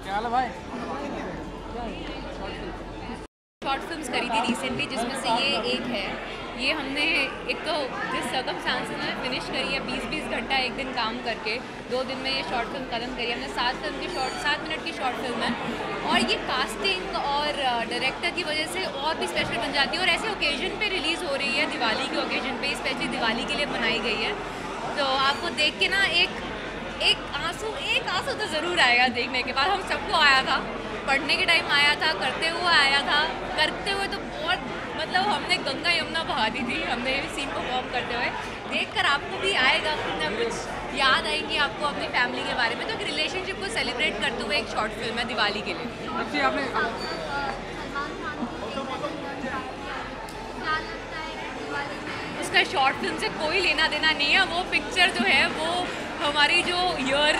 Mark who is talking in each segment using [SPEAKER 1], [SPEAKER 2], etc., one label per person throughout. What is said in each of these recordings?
[SPEAKER 1] क्या हाल है भाई?
[SPEAKER 2] शॉर्ट फिल्म्स करी थी रिसेंटली, जिसमें से ये एक है। ये हमने एक तो जिस सर्कमस्टांसेस में फिनिश करी है 20-20 घंटा एक दिन काम करके 2 दिन में ये शॉर्ट फिल्म खत्म करी। हमने 7 मिनट की शॉर्ट फिल्म है और ये कास्टिंग और डायरेक्टर की वजह से और भी स्पेशल बन जाती है और ऐसे ओकेजन पे रिलीज़ हो रही है, दिवाली के ओकेजन पे, स्पेशली दिवाली के लिए बनाई गई है। तो आपको देख के ना एक आंसू तो ज़रूर आएगा देखने के बाद। हम सबको आया था, पढ़ने के टाइम आया था, करते हुए आया था, करते हुए तो बहुत मतलब हमने गंगा यमुना बहा दी थी हमने सीन परफॉर्म करते हुए। देखकर आपको भी आएगा कुछ ना कुछ याद आएंगी आपको अपनी फैमिली के बारे में। तो रिलेशनशिप को सेलिब्रेट करते हुए एक शॉर्ट फिल्म है दिवाली के लिए। उसका शॉर्ट फिल्म से कोई लेना देना नहीं है। वो पिक्चर जो है वो हमारी जो ईयर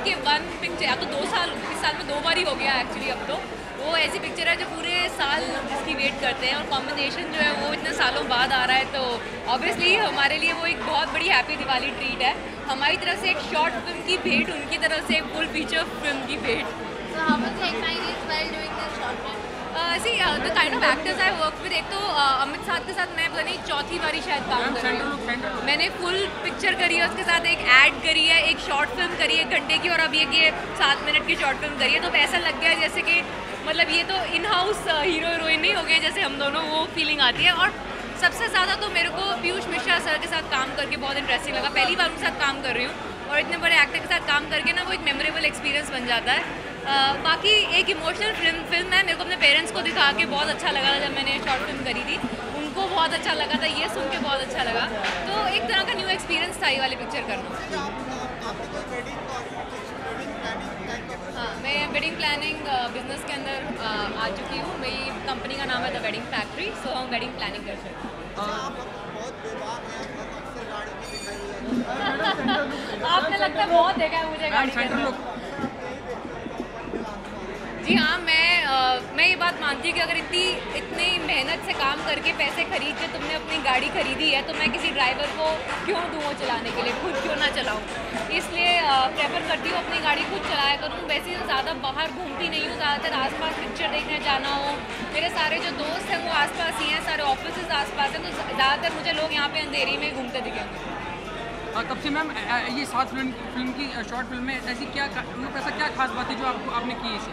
[SPEAKER 2] के 1 पिक्चर, या तो 2 साल, इस साल में 2 बार ही हो गया एक्चुअली। अब तो वो ऐसी पिक्चर है जो पूरे साल जिसकी वेट करते हैं और कॉम्बिनेशन जो है वो इतने सालों बाद आ रहा है। तो ऑब्वियसली हमारे लिए वो एक बहुत बड़ी हैप्पी दिवाली ट्रीट है। हमारी तरफ से एक शॉर्ट फिल्म की भेंट, उनकी तरफ से एक फुल फीचर फिल्म की भेंट। The kind of actors I work with, एक तो अमित साथ के साथ मैं पता नहीं चौथी बारी शायद काम कर रही हूँ। मैंने फुल पिक्चर करी है, उसके साथ एक ऐड करी है, एक शॉर्ट फिल्म करी है 1 घंटे की, और अब ये 7 मिनट की शॉर्ट फिल्म करी है। तो ऐसा लग गया जैसे कि मतलब ये तो इन हाउस हीरो हीरोइन नहीं हो गए जैसे हम दोनों, वो फीलिंग आती है। और सबसे ज़्यादा तो मेरे को पीयूष मिश्रा सर के साथ काम करके बहुत इंटरेस्टिंग लगा। पहली बार उनके साथ काम कर रही हूँ और इतने बड़े एक्टर के साथ काम करके ना वो एक मेमोरेबल एक्सपीरियंस बन जाता है। बाकी एक इमोशनल फिल्म है। मेरे को अपने पेरेंट्स को दिखा के बहुत अच्छा लगा था जब मैंने शॉर्ट फिल्म करी थी, उनको बहुत अच्छा लगा था, ये सुन के बहुत अच्छा लगा। तो एक तरह का न्यू एक्सपीरियंस था ये वाली पिक्चर करना। हाँ, मैं वेडिंग प्लानिंग बिजनेस के अंदर आ चुकी हूँ। मेरी कंपनी का नाम है द वेडिंग फैक्ट्री। सो हम वेडिंग प्लानिंग करते हैं। आपने लगता है बहुत देखा है मुझे गाड़ी में। जी हाँ, मैं ये बात मानती हूँ कि अगर इतनी मेहनत से काम करके पैसे खरीद के तुमने अपनी गाड़ी खरीदी है तो मैं किसी ड्राइवर को क्यों दूँ वो चलाने के लिए, खुद क्यों ना चलाऊँ। इसलिए प्रेफर करती हूँ अपनी गाड़ी खुद चलाया करूँ। वैसे ज़्यादा बाहर घूमती नहीं हूँ, ज़्यादातर आसपास पिक्चर देखने जाना हो। मेरे सारे जो दोस्त हैं वो आसपास ही हैं, सारे ऑफिस आसपास हैं, तो ज़्यादातर मुझे लोग यहाँ पे अंधेरी में घूमते दिखेंगे।
[SPEAKER 1] तब से मैम ये 7 फिल्म की शॉर्ट फिल्म में ऐसी ऐसा क्या खास बात है जो आपने की इसे?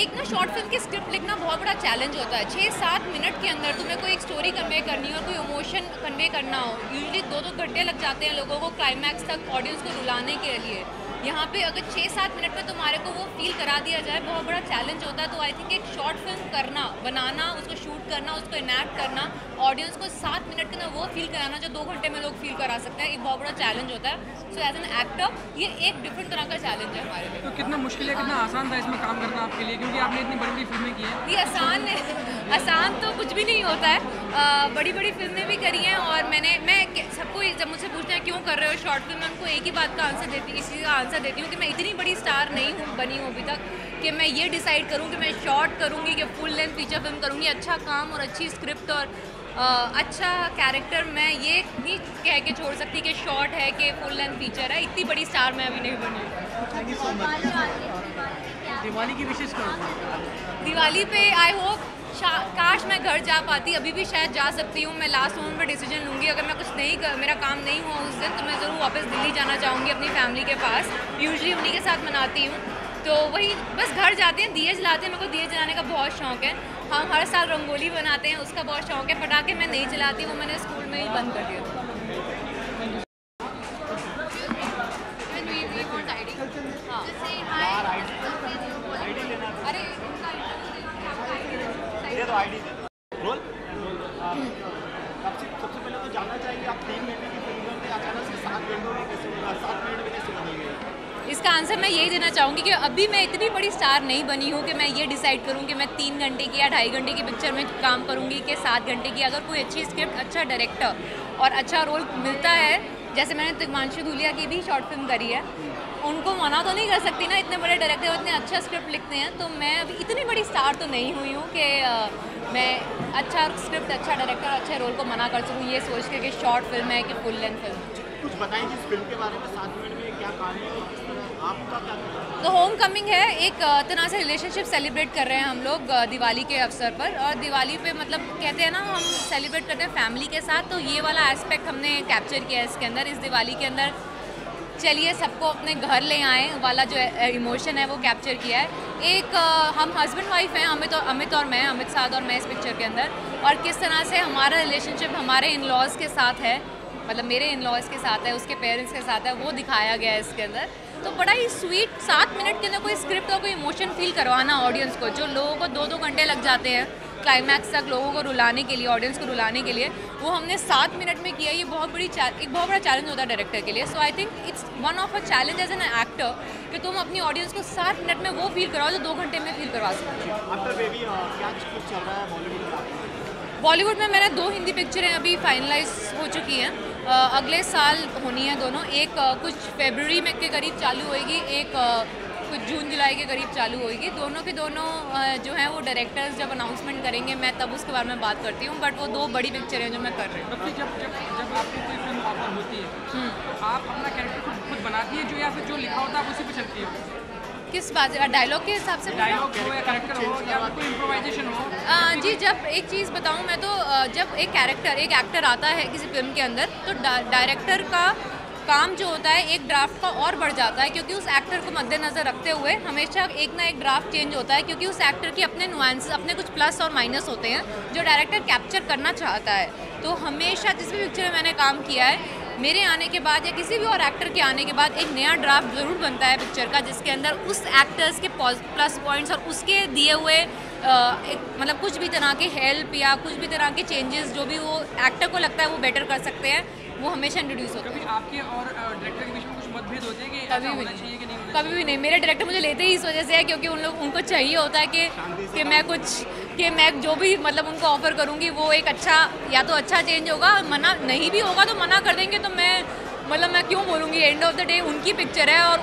[SPEAKER 2] एक ना शॉर्ट फिल्म की स्क्रिप्ट लिखना बहुत बड़ा चैलेंज होता है। 6-7 मिनट के अंदर तुम्हें कोई एक स्टोरी कन्वे करनी हो और कोई इमोशन कन्वे करना हो। यूजुअली 2-2 घंटे लग जाते हैं लोगों को क्लाइमैक्स तक ऑडियंस को रुलाने के लिए। यहाँ पे अगर 6-7 मिनट में तुम्हारे को वो फील करा दिया जाए, बहुत बड़ा चैलेंज होता है। तो आई थिंक एक शॉर्ट फिल्म करना, बनाना, उसको शूट करना, उसको इनैक्ट करना, ऑडियंस को 7 मिनट के अंदर वो फील कराना जो 2 घंटे में लोग फील करा सकते हैं, एक बहुत बड़ा चैलेंज होता है। सो एज एन एक्टर ये एक डिफरेंट तरह का चैलेंज है हमारे लिए।
[SPEAKER 1] तो कितना मुश्किल है, कितना आसान था इसमें काम करना आपके लिए, क्योंकि आपने इतनी बड़ी फिल्में की हैं?
[SPEAKER 2] ये आसान तो कुछ भी नहीं होता है। बड़ी बड़ी फिल्में भी करी हैं और मैं सबको जब मुझसे पूछते हैं क्यों कर रहे हो शॉर्ट फिल्म, मैं उनको एक ही बात का आंसर देती हूँ कि मैं इतनी बड़ी स्टार नहीं बनी हूँ अभी तक कि मैं ये डिसाइड करूँ कि मैं शॉर्ट करूँगी कि फुल लेंथ फीचर फिल्म करूँगी। अच्छा काम और अच्छी स्क्रिप्ट और अच्छा कैरेक्टर, मैं ये नहीं कह के छोड़ सकती कि शॉर्ट है कि फुल लेंथ फीचर है। इतनी बड़ी स्टार मैं अभी नहीं बनी।
[SPEAKER 1] दिवाली की विशेष करो।
[SPEAKER 2] दिवाली पे आई होप काश मैं घर जा पाती, अभी भी शायद जा सकती हूँ। मैं लास्ट मोमेंट पर डिसीजन लूँगी, अगर मैं कुछ नहीं मेरा काम नहीं हुआ उस दिन तो मैं ज़रूर वापस दिल्ली जाना चाहूँगी अपनी फैमिली के पास। यूजुअली उन्हीं के साथ मनाती हूँ, तो वही बस घर जाते हैं, दिए जलाते हैं। मेरे को दिए जलाने का बहुत शौक है। हम हर साल रंगोली बनाते हैं, उसका बहुत शौक है। पटाखे मैं नहीं जलाती, वो मैंने स्कूल में ही बंद कर दिया था। अरे
[SPEAKER 3] सबसे पहले तो जानना चाहिए आप 3 घंटे की फिल्म करते अचानक से 7 घंटों में कैसे 7 मिनट में कैसे बदल गए?
[SPEAKER 2] इसका आंसर मैं यही देना चाहूँगी कि अभी मैं इतनी बड़ी स्टार नहीं बनी हूँ कि मैं ये डिसाइड करूँ कि मैं 3 घंटे की या 2.5 घंटे की पिक्चर में काम करूँगी कि 7 घंटे की। अगर कोई अच्छी स्क्रिप्ट, अच्छा डायरेक्टर और अच्छा रोल मिलता है, जैसे मैंने तिग्मांशु धूलिया की भी शॉर्ट फिल्म करी है, उनको मना तो नहीं कर सकती ना, इतने बड़े डायरेक्टर इतने अच्छा स्क्रिप्ट लिखते हैं। तो मैं अभी इतनी बड़ी स्टार तो नहीं हुई हूँ कि मैं अच्छा स्क्रिप्ट, अच्छा डायरेक्टर, अच्छे रोल को मना कर सकूँ ये सोच के कि शॉर्ट फिल्म है कि फुल लेंथ फिल्म है।
[SPEAKER 3] कुछ बताएंगे इस फिल्म के बारे में, 7 मिनट में क्या कहानी है, किस तरह आपका क्या?
[SPEAKER 2] तो होम कमिंग है, एक तरह से रिलेशनशिप सेलिब्रेट कर रहे हैं हम लोग दिवाली के अवसर पर। और दिवाली पे मतलब कहते हैं ना हम सेलिब्रेट करते हैं फैमिली के साथ, तो ये वाला एस्पेक्ट हमने कैप्चर किया है इसके अंदर। इस दिवाली के अंदर चलिए सबको अपने घर ले आए वाला जो इमोशन है वो कैप्चर किया है। एक हम हस्बैंड वाइफ हैं, अमित और मैं, अमित साध और मैं इस पिक्चर के अंदर, और किस तरह से हमारा रिलेशनशिप हमारे इन लॉज के साथ है, मतलब मेरे इन लॉज के साथ है, उसके पेरेंट्स के साथ है, वो दिखाया गया है इसके अंदर। तो बड़ा ही स्वीट 7 मिनट के अंदर कोई स्क्रिप्ट और कोई इमोशन फील करवाना ऑडियंस को, जो लोगों को 2-2 घंटे लग जाते हैं क्लाइमैक्स तक लोगों को रुलाने के लिए, ऑडियंस को रुलाने के लिए, वो हमने 7 मिनट में किया। ये एक बहुत बड़ा चैलेंज होता है डायरेक्टर के लिए। So I think it's one of a challenge as an actor कि तुम अपनी ऑडियंस को 7 मिनट में वो फील करवाओ जो 2 घंटे में फील करवा सकते हो।
[SPEAKER 3] आफ्टर बेबी क्या कुछ चल रहा है बॉलीवुड में?
[SPEAKER 2] बॉलीवुड में मैंने 2 हिंदी पिक्चरें अभी फाइनलाइज हो चुकी हैं, अगले साल होनी है दोनों। एक कुछ फरवरी में के करीब चालू होएगी, एक कुछ जून जुलाई के करीब चालू होएगी। दोनों के दोनों जो हैं वो डायरेक्टर्स जब अनाउंसमेंट करेंगे मैं तब उसके बारे में बात करती हूँ, बट वो 2 बड़ी पिक्चरें हैं जो मैं कर रही हूँ।
[SPEAKER 1] तब जब जब जब आपको कोई फिल्म ऑफर होती है आप अपना कैरेक्टर खुद बनाती है जो, या फिर जो लिखा होता है आप उसी पे चलती है?
[SPEAKER 2] किस बात से? डायलॉग के हिसाब से?
[SPEAKER 1] डायलॉग हो या कैरेक्टर हो या कोई इम्प्रोवाइजेशन हो?
[SPEAKER 2] जी, जब एक चीज़ बताऊँ मैं तो जब एक एक्टर आता है किसी फिल्म के अंदर तो डायरेक्टर का काम जो होता है एक ड्राफ्ट का और बढ़ जाता है, क्योंकि उस एक्टर को मद्देनज़र रखते हुए हमेशा एक ना एक ड्राफ्ट चेंज होता है, क्योंकि उस एक्टर के अपने नुआंसेस, अपने कुछ प्लस और माइनस होते हैं जो डायरेक्टर कैप्चर करना चाहता है। तो हमेशा जिस भी पिक्चर में मैंने काम किया है, मेरे आने के बाद या किसी भी और एक्टर के आने के बाद एक नया ड्राफ्ट ज़रूर बनता है पिक्चर का, जिसके अंदर उस एक्टर्स के प्लस पॉइंट्स और उसके दिए हुए मतलब कुछ भी तरह के हेल्प या कुछ भी तरह के चेंजेस जो भी वो एक्टर को लगता है वो बेटर कर सकते हैं, वो हमेशा इंट्रोड्यूस होते हैं।
[SPEAKER 1] कभी आपके और डायरेक्टर के बीच में कुछ मतभेद होते हैं कि
[SPEAKER 2] कभी भी
[SPEAKER 1] होना चाहिए कि नहीं होना
[SPEAKER 2] कभी भी नहीं। मेरे डायरेक्टर मुझे लेते ही इस वजह से है क्योंकि उनको चाहिए होता है कि मैं जो भी मतलब उनको ऑफर करूँगी वो एक अच्छा, या तो अच्छा चेंज होगा, मना नहीं भी होगा तो मना कर देंगे, तो मैं क्यों बोलूँगी? एंड ऑफ द डे उनकी पिक्चर है और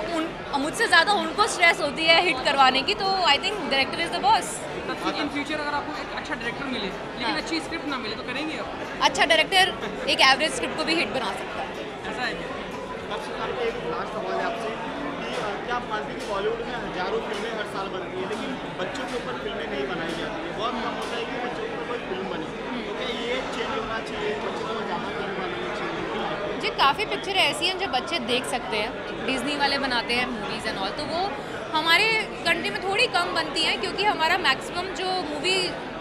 [SPEAKER 2] मुझसे ज़्यादा उनको स्ट्रेस होती है हिट करवाने की, तो I think director is the boss.
[SPEAKER 1] In future अगर आपको एक अच्छा डायरेक्टर मिले लेकिन अच्छी स्क्रिप्ट ना मिले तो करेंगे आप?
[SPEAKER 2] अच्छा डायरेक्टर एक एवरेज स्क्रिप्ट को भी हिट बना सकता है।
[SPEAKER 1] ऐसा है क्या?
[SPEAKER 3] एक लास्ट सवाल है आपसे कि क्या आप मानते हैं कि बॉलीवुड में हज़ारों फिल्में हर साल बनती है लेकिन बच्चों के ऊपर फिल्में नहीं बनाई जाती है? बहुत कम होता है कि बच्चों के ऊपर कोई फिल्म बने, तो क्या ये चेंज होना चाहिए? बच्चों को ज़्यादा फिल्म बनानी चाहिए?
[SPEAKER 2] जी, काफ़ी पिक्चरें ऐसी हैं जो बच्चे देख सकते हैं, डिज्नी वाले बनाते हैं मूवीज़ एंड ऑल, तो वो हमारे कंट्री में थोड़ी कम बनती हैं क्योंकि हमारा मैक्सिमम जो मूवी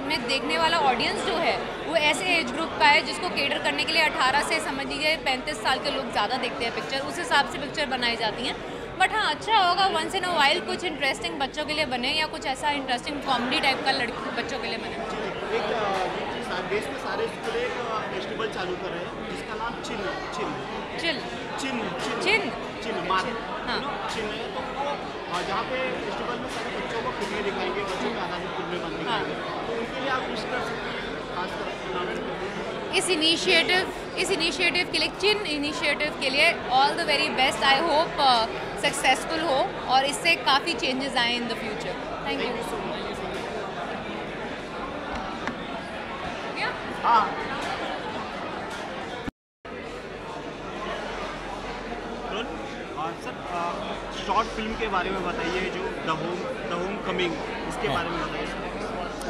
[SPEAKER 2] में देखने वाला ऑडियंस जो है वो ऐसे एज ग्रुप का है जिसको केटर करने के लिए 18 से समझ लीजिए 35 साल के लोग ज़्यादा देखते हैं पिक्चर, उस हिसाब से पिक्चर बनाई जाती हैं। बट हाँ, अच्छा होगा वंस इन अ वाइल कुछ इंटरेस्टिंग बच्चों के लिए बने या कुछ ऐसा इंटरेस्टिंग कॉमेडी टाइप का बच्चों के लिए बने।
[SPEAKER 3] एक देश में सारे स्कूल एक फेस्टिवल चालू कर रहे हैं जिसका नाम चिन
[SPEAKER 2] हाँ।
[SPEAKER 3] तो जहाँ पे फेस्टिवल में सारे बच्चों को फिल्में दिखाएंगे, बच्चों पे आधारित फिल्में बनने वाली हैं, तो उनके लिए आप विश कर सकते हैं खासकर टूर्नामेंट।
[SPEAKER 2] इस इनिशिएटिव के लिए, चिन इनिशिएटिव के लिए all the very best. I hope successful हो और इससे काफ़ी चेंजेस आए in the future. Thank you so much.
[SPEAKER 3] हाँ, सर शॉर्ट फिल्म के बारे में बताइए, जो द होम कमिंग, इसके बारे में बताइए।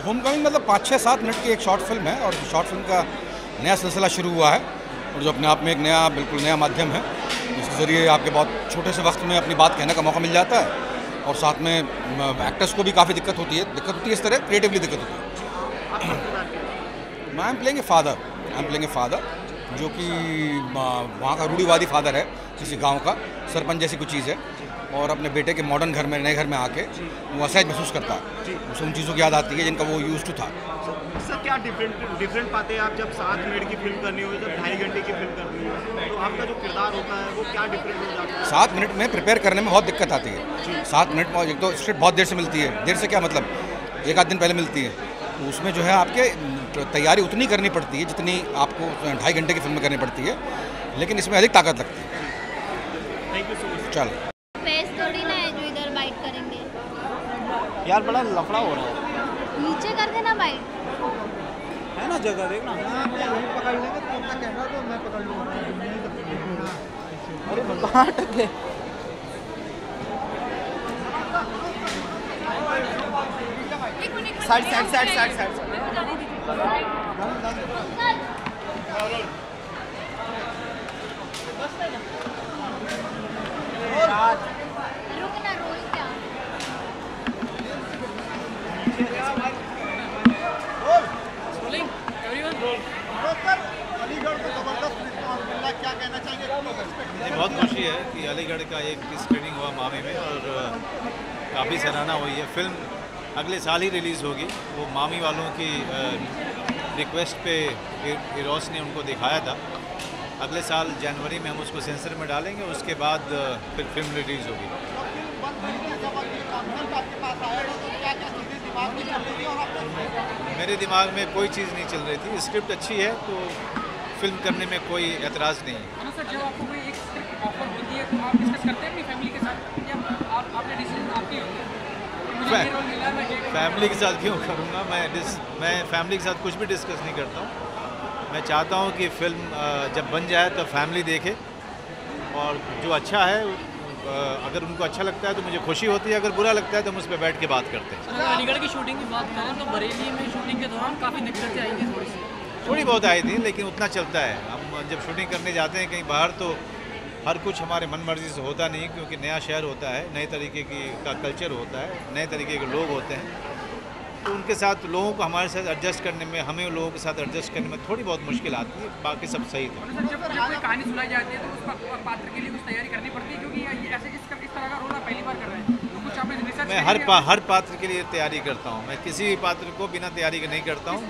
[SPEAKER 4] होमकमिंग मतलब 5-6-7 मिनट की एक शॉर्ट फिल्म है और शॉर्ट फिल्म का नया सिलसिला शुरू हुआ है और जो अपने आप में एक नया बिल्कुल नया माध्यम है, जिसके ज़रिए आपके बहुत छोटे से वक्त में अपनी बात कहने का मौका मिल जाता है और साथ में एक्टर्स को भी काफ़ी दिक्कत होती है इस तरह क्रिएटिवली दिक्कत होती है। मैं एम प्लेइंग ए फादर जो कि वहाँ का रूढ़िवादी फादर है, किसी गांव का सरपंच जैसी कुछ चीज़ है और अपने बेटे के मॉडर्न घर में नए घर में आके वो असहज महसूस करता है, उसे उन चीज़ों की याद आती है जिनका वो यूज्ड टू था।
[SPEAKER 3] सर क्या डिफरेंट पाते हैं आप जब 7 मिनट की फिल्म करनी हो, जब 2.5 घंटे की फिल्म करनी हो, तो आपका जो किरदार होता है वो क्या डिफरेंट हो जाता है?
[SPEAKER 4] 7 मिनट में प्रिपेयर करने में बहुत दिक्कत आती है। 7 मिनट में एक तो स्क्रिप्ट बहुत देर से मिलती है, देर से क्या मतलब 1 आध दिन पहले मिलती है, तो उसमें जो है आपके तैयारी उतनी करनी पड़ती है जितनी आपको 2.5 घंटे की फिल्म में करनी पड़ती है, लेकिन इसमें अधिक ताकत लगती है।
[SPEAKER 3] Thank you so much.
[SPEAKER 4] चलो
[SPEAKER 5] फेस थोड़ी ना है जो इधर बाइट करेंगे,
[SPEAKER 3] यार बड़ा लफड़ा हो रहा है,
[SPEAKER 5] नीचे कर देना बाइट।
[SPEAKER 3] है ना जगह देखना।
[SPEAKER 6] पकड़ लेंगे तो अपना कैमरा तो मैं पकड़ लूँगा।
[SPEAKER 3] अरे कहाँ अटक गए? साइड
[SPEAKER 5] रुकना रोल क्या?
[SPEAKER 3] अलीगढ़ को जबरदस्त रिस्पॉन्स मिला, क्या कहना चाहेंगे?
[SPEAKER 7] बहुत खुशी है कि अलीगढ़ का एक स्क्रीनिंग हुआ मामी में और काफ़ी सराहना हुई है। फिल्म अगले साल ही रिलीज़ होगी। वो मामी वालों की रिक्वेस्ट पे हीरोस ने उनको दिखाया था। अगले साल जनवरी में हम उसको सेंसर में डालेंगे, उसके बाद फिर फिल्म रिलीज़ होगी। मेरे दिमाग में कोई चीज़ नहीं चल रही थी, स्क्रिप्ट अच्छी है तो फिल्म करने में कोई एतराज़ नहीं है।
[SPEAKER 1] सर जब आपको कोई एक स्क्रिप्ट ऑफर होती है तो आप डिस्कस करते हैं अपनी फैमिली के साथ या आपने डिसीजन आपकी होती है?
[SPEAKER 7] फैमिली के साथ क्यों करूँगा मैं फैमिली के साथ कुछ भी डिस्कस नहीं करता हूँ। मैं चाहता हूँ कि फिल्म जब बन जाए तो फैमिली देखे और जो अच्छा है अगर उनको अच्छा लगता है तो मुझे खुशी होती है, अगर बुरा लगता है तो हम उस पर बैठ के बात करते हैं।
[SPEAKER 1] अगर अलीगढ़ की शूटिंग की बात करें तो बरेली में शूटिंग के दौरान काफ़ी दिक्कतें आई थी,
[SPEAKER 7] थोड़ी बहुत आई थी, लेकिन उतना चलता है। हम जब शूटिंग करने जाते हैं कहीं बाहर तो हर कुछ हमारे मन मर्जी से होता नहीं, क्योंकि नया शहर होता है, नए तरीके का कल्चर होता है, नए तरीके के लोग होते हैं, तो उनके साथ लोगों को हमारे साथ एडजस्ट करने में, हमें लोगों के साथ एडजस्ट करने में थोड़ी बहुत मुश्किल आती है, बाकी सब सही था।
[SPEAKER 1] जब कोई कहानी सुनाई जाती है तो उस पात्र के लिए कुछ तैयारी करनी पड़ती है, क्योंकि ऐसे इस तरह का रोल आप पहली बार कर रहे हैं, तो कुछ आपने रिसर्च?
[SPEAKER 7] मैं हर पात्र के लिए तैयारी करता हूँ। मैं किसी भी पात्र को बिना तैयारी के नहीं करता हूँ।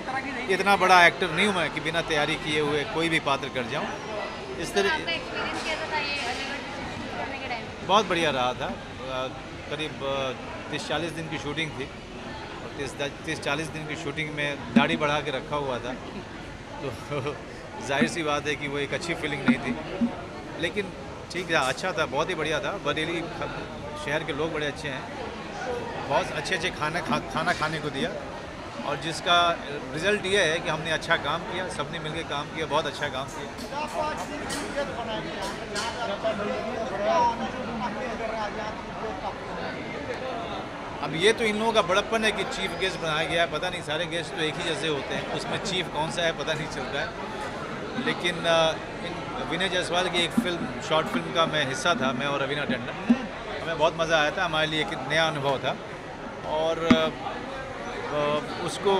[SPEAKER 7] इतना बड़ा एक्टर नहीं हूँ मैं कि बिना तैयारी किए हुए कोई भी पात्र कर जाऊँ। इस तरह बहुत बढ़िया रहा था। करीब 30-40 दिन की शूटिंग थी और 30-40 दिन की शूटिंग में दाढ़ी बढ़ा के रखा हुआ था, तो जाहिर सी बात है कि वो एक अच्छी फीलिंग नहीं थी, लेकिन ठीक था, अच्छा था, बहुत ही बढ़िया था। बरेली शहर के लोग बड़े अच्छे हैं, बहुत अच्छे खाना खाने को दिया और जिसका रिज़ल्ट ये है कि हमने अच्छा काम किया, सबने मिलकर काम किया, बहुत अच्छा काम किया। अब ये तो इन लोगों का बड़प्पन है कि चीफ गेस्ट बनाया गया है, पता नहीं सारे गेस्ट तो एक ही जैसे होते हैं, उसमें चीफ कौन सा है पता नहीं चलता है। लेकिन विनय जायसवाल की एक शॉर्ट फिल्म का मैं हिस्सा था, मैं और रवीना टंडन, हमें बहुत मज़ा आया था, हमारे लिए एक नया अनुभव था और उसको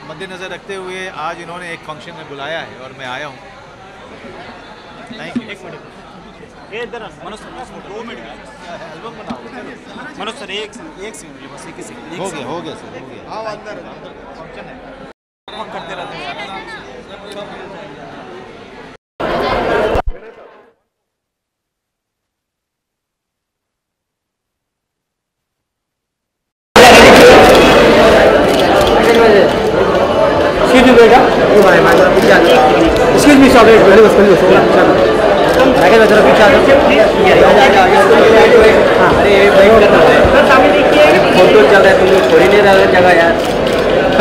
[SPEAKER 7] मद्देनज़र रखते हुए आज इन्होंने एक फंक्शन में बुलाया है और मैं आया हूँ। Thank you.
[SPEAKER 3] एक minute Manoj sir 2 minute album बनाओ। मनोज सर एक सेकंड बस, एक सेकंड।
[SPEAKER 7] हो गया सर, हो गया।
[SPEAKER 3] आओ अंदर फंक्शन है, करते रहते हैं।
[SPEAKER 6] Excuse me, sorry, very much for you. आगे जरा पीछे आ जाओ। अरे वेट कर रहे हैं, फोटो चल रहा है, तुम लोग छोड़ ही नहीं रहे जगह यार।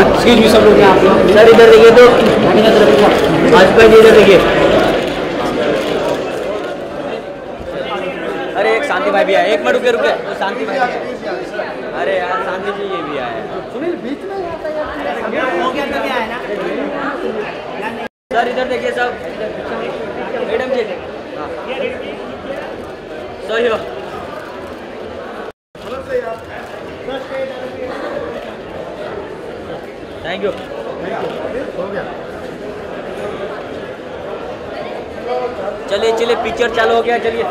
[SPEAKER 6] एक्सक्यूज मी सब लोग, यहाँ इधर इधर देखिए तो आगे जरा पीछे, भाजपा जी इधर देखिए। अरे एक शांति भाई भी आए, एक मिनट रुके, शांति भाई। अरे यार शांति जी ये भी आए। सर इधर देखिए सब, मैडम जी सही हो। Thank you. चलिए चलिए पिक्चर चालू हो गया, चलिए।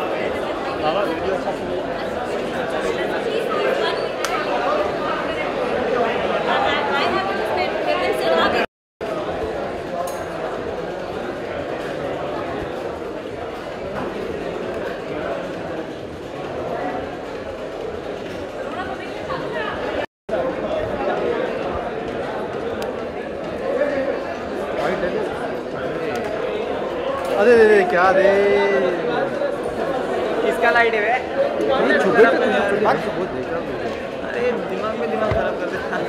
[SPEAKER 3] अरे क्या दे
[SPEAKER 6] किसका लाइट है वे?
[SPEAKER 3] अरे
[SPEAKER 6] दिमाग में दिमाग खराब कर देता है।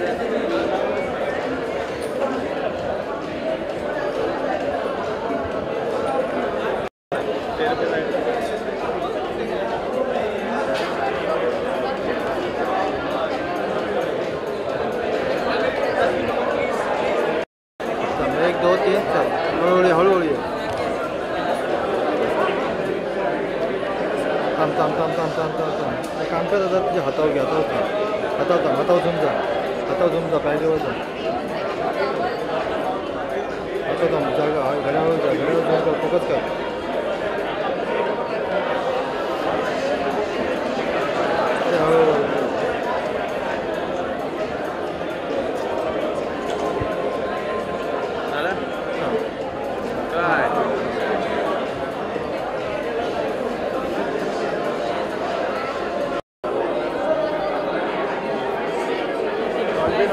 [SPEAKER 3] एक दो तीन चार हळूहळू काम कर दादा, तुझ्या हातावर घ्या, हातावर झुम जा पायरीवर जा, हातावर जागा घड्यावर जा, घड्यावर झुम कर, फोकस कर.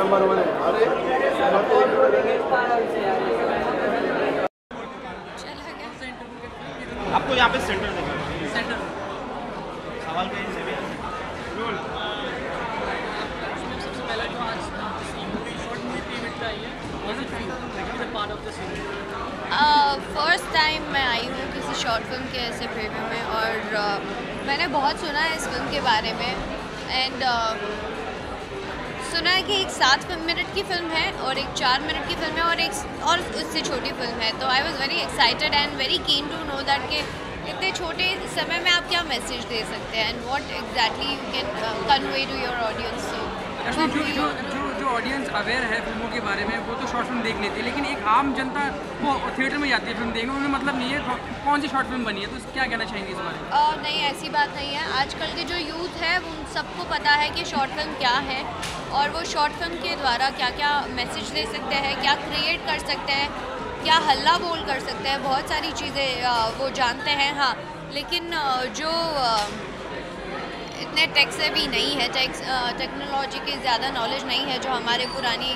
[SPEAKER 3] नंबर 1 है. आपको यहाँ पे सेंटर देगा.
[SPEAKER 1] सेंटर
[SPEAKER 3] सवाल कहीं से भी
[SPEAKER 1] सबसे पहला जो आज शॉर्ट मूवी पेमेंट का आई है, part of the series.
[SPEAKER 2] First time मैं आई हूँ किसी शॉर्ट फिल्म के ऐसे प्रीव्यू में, और मैंने बहुत सुना है इस फिल्म के बारे में. एंड सुना है कि एक 7 मिनट की फिल्म है और एक 4 मिनट की फिल्म है और एक और उससे छोटी फिल्म है. तो I was very excited and very keen to know that कि इतने छोटे समय में आप क्या मैसेज दे सकते हैं and what exactly you can convey to your audience.
[SPEAKER 1] जो ऑडियंस अवेयर है फिल्मों के बारे में वो तो शॉर्ट फिल्म देख लेती है, लेकिन एक आम जनता वो थिएटर में जाती है फिल्म देखने, उन्हें मतलब नहीं है कौन सी शॉर्ट फिल्म बनी है. तो क्या कहना चाहेंगे इस बारे में?
[SPEAKER 2] नहीं, ऐसी बात नहीं है. आजकल के जो यूथ है उन सबको पता है कि शॉर्ट फिल्म क्या है और वो शॉर्ट फिल्म के द्वारा क्या क्या मैसेज दे सकते हैं, क्या क्रिएट कर सकते हैं, क्या हल्ला बोल कर सकते हैं, बहुत सारी चीज़ें वो जानते हैं. हाँ, लेकिन जो इतने टेक से भी नहीं है, टेक्नोलॉजी की ज़्यादा नॉलेज नहीं है, जो हमारे पुरानी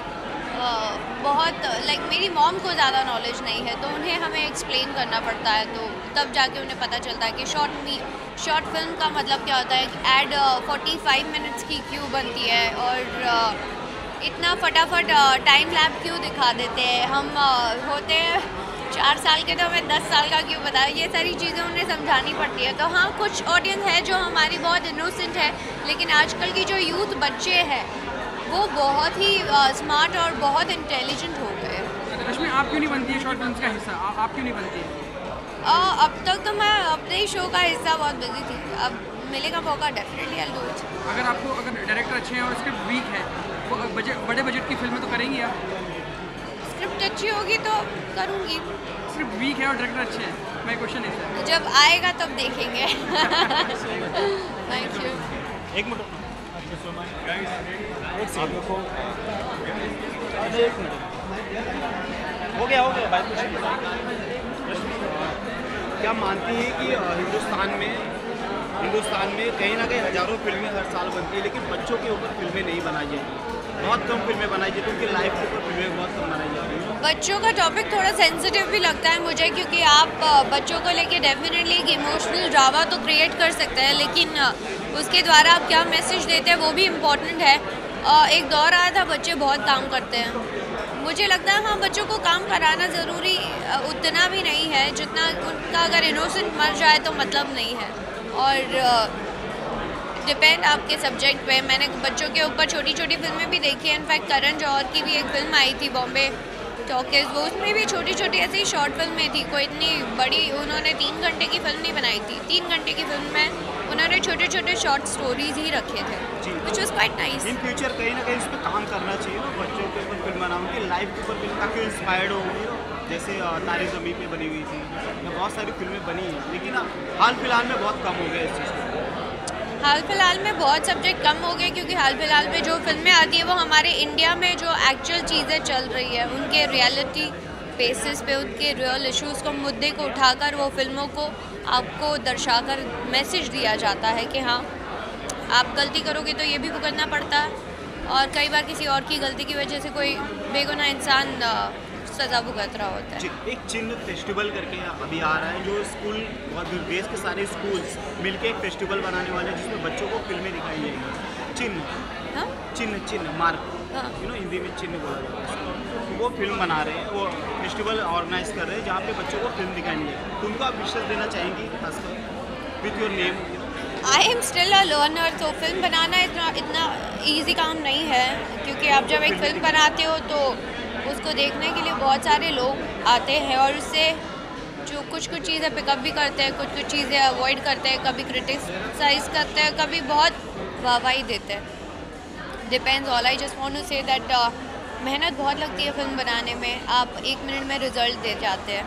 [SPEAKER 2] बहुत लाइक मेरी मॉम को ज़्यादा नॉलेज नहीं है, तो उन्हें हमें एक्सप्लेन करना पड़ता है. तो तब जाके उन्हें पता चलता है कि शॉर्ट फिल्म का मतलब क्या होता है, ऐड 45 मिनट्स की क्यों बनती है और इतना फटाफट टाइम लैप क्यों दिखा देते हैं. हम होते हैं 4 साल के तो हमें 10 साल का क्यों बताया. ये सारी चीज़ें उन्हें समझानी पड़ती है. तो हाँ, कुछ ऑडियंस है जो हमारी बहुत इनोसेंट है, लेकिन आजकल की जो यूथ बच्चे हैं वो बहुत ही स्मार्ट और बहुत इंटेलिजेंट हो गए.
[SPEAKER 1] रश्मि, आप क्यों नहीं बनती है शॉर्ट फिल्म का हिस्सा? आप क्यों नहीं बनती है?
[SPEAKER 2] अब तक तो मैं अपने ही शो का हिस्सा बहुत बिजी थी. अब मिलेगा मौका, definitely I will do it.
[SPEAKER 1] अगर डायरेक्टर अच्छे हैं और स्क्रिप्ट वीक है, वो बड़े बजट की फिल्में तो करेंगी आप?
[SPEAKER 2] स्क्रिप्ट अच्छी होगी तो करूँगी.
[SPEAKER 1] स्क्रिप्ट वीक है और डायरेक्टर अच्छे हैं, मैं क्वेश्चन है.
[SPEAKER 2] जब आएगा तब देखेंगे. Thank you.
[SPEAKER 3] एक मिनट हो गया भाई. क्या मानती है कि हिंदुस्तान में कहीं ना कहीं हज़ारों फिल्में हर साल बनती है, लेकिन बच्चों के ऊपर फिल्में नहीं बनाई जाती, बहुत कम फिल्में बनाई जाती, उनकी लाइफ के ऊपर फिल्में बहुत कम बनाई जाती हैं.
[SPEAKER 2] बच्चों का टॉपिक थोड़ा सेंसिटिव भी लगता है मुझे, क्योंकि आप बच्चों को लेके डेफिनेटली एक इमोशनल ड्रामा तो क्रिएट कर सकते हैं, लेकिन उसके द्वारा आप क्या मैसेज देते हैं वो भी इम्पोर्टेंट है. एक दौर आया था बच्चे बहुत काम करते हैं. मुझे लगता है हाँ, बच्चों को काम कराना ज़रूरी उतना भी नहीं है जितना उनका अगर इनोसेंट मर जाए तो मतलब नहीं है. और डिपेंड आपके सब्जेक्ट पे। मैंने बच्चों के ऊपर छोटी छोटी फिल्में भी देखी हैं। इनफैक्ट करण जौहर की भी एक फिल्म आई थी बॉम्बे टॉकीज, वो उसमें भी छोटी छोटी ऐसी ही शॉर्ट फिल्में थी, कोई इतनी बड़ी उन्होंने 3 घंटे की फिल्म नहीं बनाई थी। 3 घंटे की फिल्म में उन्होंने छोटे छोटे शॉर्ट स्टोरीज ही रखे थे, which was quite nice.
[SPEAKER 3] In future कहीं ना कहीं इस पर काम करना चाहिए ना, बच्चों के ऊपर फिल्म बनाओ, उनकी लाइफ के ऊपर फिल्म ताकि इंस्पायर्ड हो, जैसे तारे ज़मीन पे बनी हुई थी या बहुत सारी फिल्में बनी हैं, लेकिन हाल फिलहाल में बहुत कम हो गया इस चीज़ को।
[SPEAKER 2] हाल फिलहाल में बहुत सब्जेक्ट कम हो गए क्योंकि हाल फिलहाल में जो फिल्में आती है वो हमारे इंडिया में जो एक्चुअल चीज़ें चल रही है उनके रियलिटी बेसिस पे, उनके रियल इश्यूज़ को, मुद्दे को उठाकर वो फिल्मों को आपको दर्शाकर मैसेज दिया जाता है कि हाँ आप गलती करोगे तो ये भी भुगतना पड़ता है, और कई बार किसी और की गलती की वजह से कोई बेगुनाह इंसान सज़ा भुगत रहा होता है।
[SPEAKER 3] एक चिन्ह फेस्टिवल करके अभी आ रहा है, जो स्कूल और देश के सारे स्कूल्स मिलके एक फेस्टिवल बनाने वाले हैं जिसमें बच्चों को फिल्में दिखाई जाएंगी। चिन्ह,
[SPEAKER 2] हाँ
[SPEAKER 3] चिन्ह मार्क,
[SPEAKER 2] हाँ
[SPEAKER 3] हिंदी में चिन्ह बोला जाता है, तो वो फिल्म बना रहे हैं, वो फेस्टिवल ऑर्गेनाइज कर रहे हैं जहाँ पे बच्चों को फिल्म दिखानी है। तो उनको आप विशेष देना चाहेंगी खासकर with your name?
[SPEAKER 2] I am still a learner, तो फिल्म बनाना इतना ईजी काम नहीं है, क्योंकि आप जब एक फ़िल्म बनाते हो तो उसको देखने के लिए बहुत सारे लोग आते हैं और उससे जो कुछ चीज़ें पिकअप भी करते हैं, कुछ चीज़ें अवॉइड करते हैं, कभी क्रिटिसाइज़ करते हैं, कभी बहुत वाहवाही देते हैं। Depends all. I just want to say that मेहनत बहुत लगती है फिल्म बनाने में, आप 1 मिनट में रिजल्ट दे जाते हैं।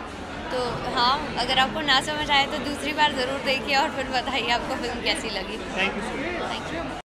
[SPEAKER 2] तो हाँ, अगर आपको ना समझ आए तो दूसरी बार ज़रूर देखिए और फिर बताइए आपको फिल्म कैसी लगी।
[SPEAKER 3] Thank you so much.
[SPEAKER 2] Thank you.